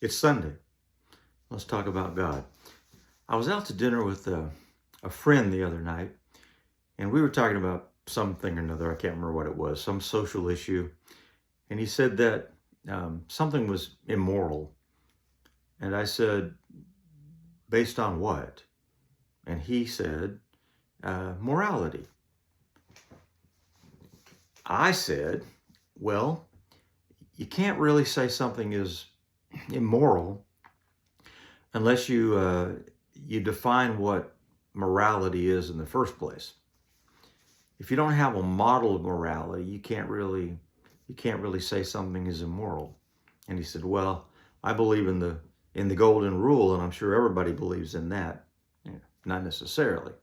It's Sunday. Let's talk about God. I was out to dinner with a friend the other night, and we were talking about something or another. I can't remember what it was, some social issue. And he said that something was immoral. And I said, based on what? And he said, morality. I said, well, you can't really say something is immoral unless you define what morality is in the first place. If you don't have a model of morality, you can't really say something is immoral. And he said, "Well, I believe in the golden rule, and I'm sure everybody believes in that." Yeah, not necessarily.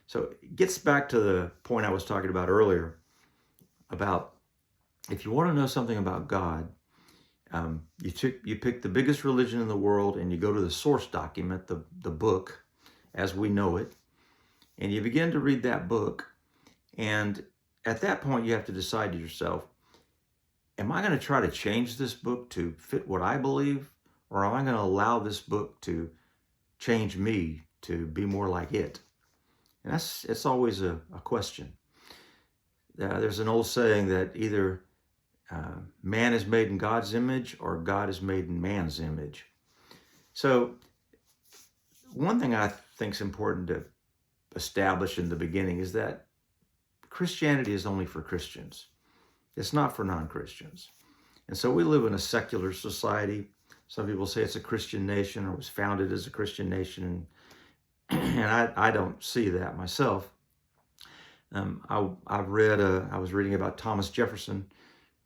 So it gets back to the point I was talking about earlier about if you want to know something about God, you pick the biggest religion in the world and you go to the source document, the book as we know it, and you begin to read that book. And at that point, you have to decide to yourself, am I going to try to change this book to fit what I believe? Or am I going to allow this book to change me to be more like it? And it's always a question. There's an old saying that either man is made in God's image or God is made in man's image. So one thing I think is important to establish in the beginning is that Christianity is only for Christians. It's not for non-Christians. And so we live in a secular society. Some people say it's a Christian nation or was founded as a Christian nation. And I don't see that myself. I was reading about Thomas Jefferson.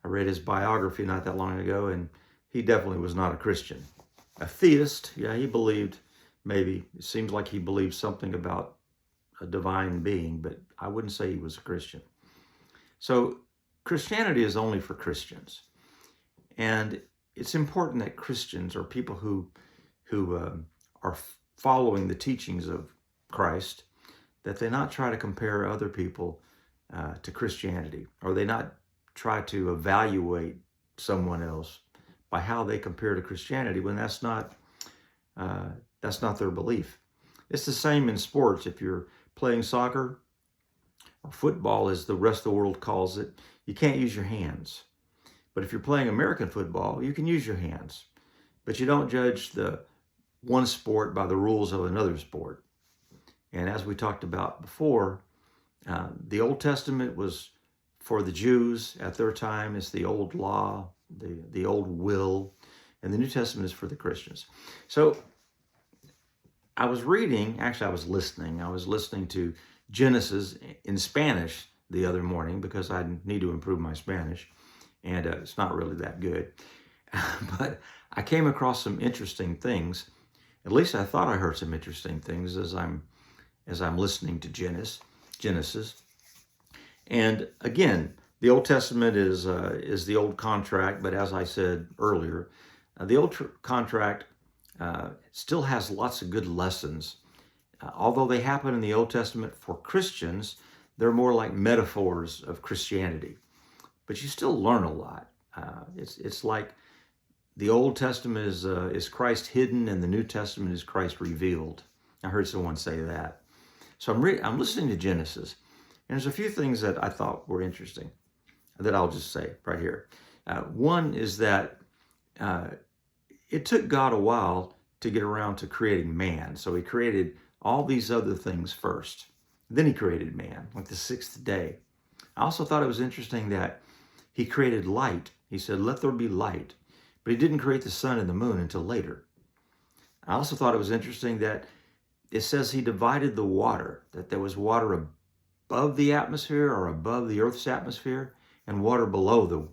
I read his biography not that long ago, and he definitely was not a Christian. A theist, yeah, he believed maybe, it seems like he believed something about a divine being, but I wouldn't say he was a Christian. So Christianity is only for Christians. And it's important that Christians or people who are following the teachings of Christ, that they not try to compare other people to Christianity, or they not try to evaluate someone else by how they compare to Christianity when that's not their belief. It's the same in sports. If you're playing soccer or football, as the rest of the world calls it, you can't use your hands. But if you're playing American football, you can use your hands. But you don't judge the one sport by the rules of another sport. And as we talked about before, the Old Testament was for the Jews at their time. It's the old law, the old will, and the New Testament is for the Christians. So I was listening to Genesis in Spanish the other morning because I need to improve my Spanish, and it's not really that good. But I came across some interesting things. At least I thought I heard some interesting things as I'm listening to Genesis. And again, the Old Testament is the old contract, but as I said earlier, the old contract still has lots of good lessons. Although they happen in the Old Testament for Christians, they're more like metaphors of Christianity. But you still learn a lot. It's like the Old Testament is Christ hidden, and the New Testament is Christ revealed. I heard someone say that. So I'm listening to Genesis, and there's a few things that I thought were interesting that I'll just say right here. One is that it took God a while to get around to creating man. So he created all these other things first. Then he created man, like the sixth day. I also thought it was interesting that he created light. He said, "Let there be light." But he didn't create the sun and the moon until later. I also thought it was interesting that it says he divided the water, that there was water above the atmosphere or above the Earth's atmosphere and water below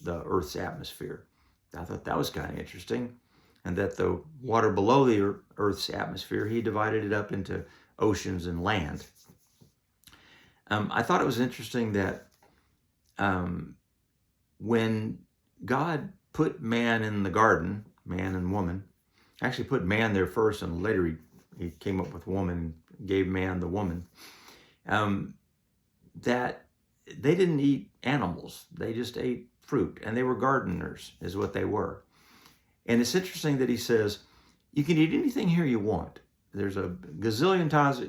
the Earth's atmosphere. I thought that was kind of interesting. And that the water below the Earth's atmosphere, he divided it up into oceans and land. I thought it was interesting that when God put man in the garden, man and woman, actually put man there first, and later he came up with woman, gave man the woman, that they didn't eat animals. They just ate fruit, and they were gardeners, is what they were. And it's interesting that he says, you can eat anything here you want. There's a gazillion times,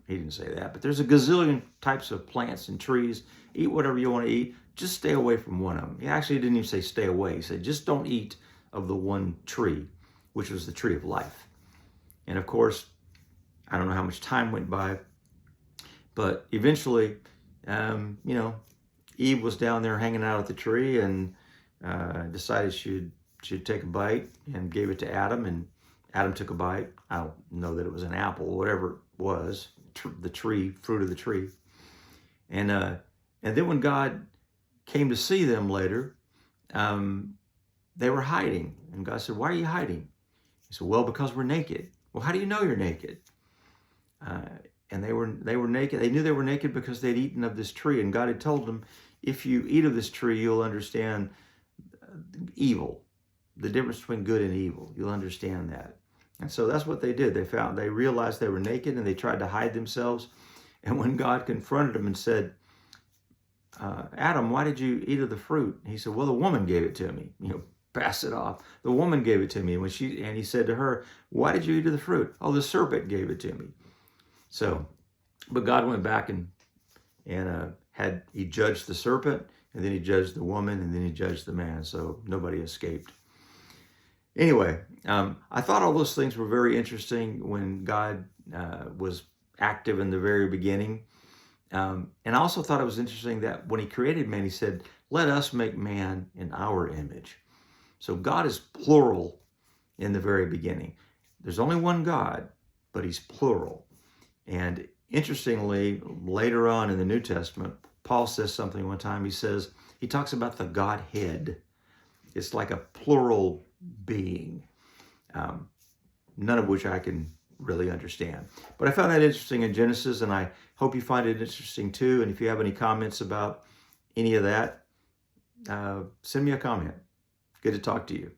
he didn't say that, but there's a gazillion types of plants and trees. Eat whatever you want to eat. Just stay away from one of them. He actually didn't even say stay away. He said, just don't eat of the one tree, which was the tree of life. And of course, I don't know how much time went by, but eventually, Eve was down there hanging out at the tree and decided she'd take a bite and gave it to Adam, and Adam took a bite. I don't know that it was an apple, whatever it was, the tree, fruit of the tree. And then when God came to see them later, they were hiding. And God said, why are you hiding? He said, well, because we're naked. Well, how do you know you're naked? And they were naked. They knew they were naked because they'd eaten of this tree. And God had told them, if you eat of this tree, you'll understand evil, the difference between good and evil. You'll understand that. And so that's what they did. They realized they were naked and they tried to hide themselves. And when God confronted them and said, Adam, why did you eat of the fruit? He said, well, the woman gave it to me. Pass it off. The woman gave it to me. And he said to her, why did you eat of the fruit? Oh, the serpent gave it to me. So, but God went back and he judged the serpent, and then he judged the woman, and then he judged the man. So nobody escaped. Anyway, I thought all those things were very interesting when God was active in the very beginning. And I also thought it was interesting that when he created man, he said, let us make man in our image. So God is plural in the very beginning. There's only one God, but he's plural. And interestingly, later on in the New Testament, Paul says something one time. He talks about the Godhead. It's like a plural being, none of which I can really understand. But I found that interesting in Genesis, and I hope you find it interesting too. And if you have any comments about any of that, send me a comment. Good to talk to you.